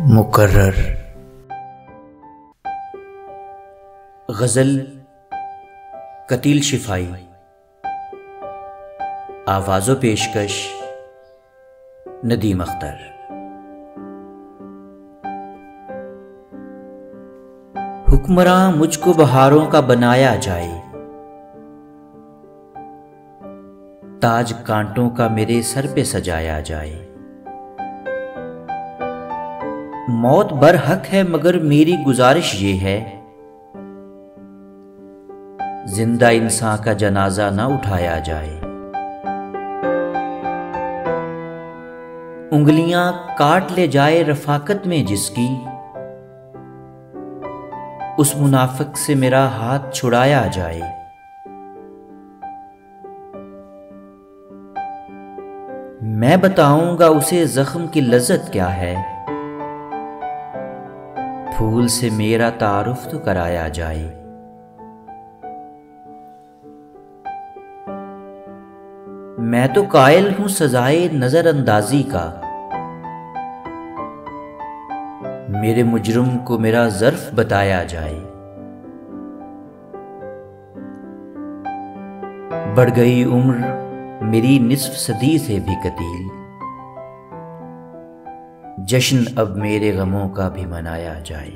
मुकर्रर। गज़ल कतील शिफाई। आवाज़ो पेशकश नदीम अख्तर। हुक्मरां मुझको बहारों का बनाया जाए, ताज कांटों का मेरे सर पे सजाया जाए। मौत बरहक है मगर मेरी गुजारिश ये है, जिंदा इंसान का जनाजा ना उठाया जाए। उंगलियां काट ले जाए रफाकत में जिसकी, उस मुनाफिक से मेरा हाथ छुड़ाया जाए। मैं बताऊंगा उसे जख्म की लज्जत क्या है, फूल से मेरा तारुफ तो कराया जाए। मैं तो कायल हूं सजाए नजरअंदाजी का, मेरे मुजरिम को मेरा ज़र्फ बताया जाए। बढ़ गई उम्र मेरी निस्फ सदी से भी कतील, जश्न अब मेरे गमों का भी मनाया जाए।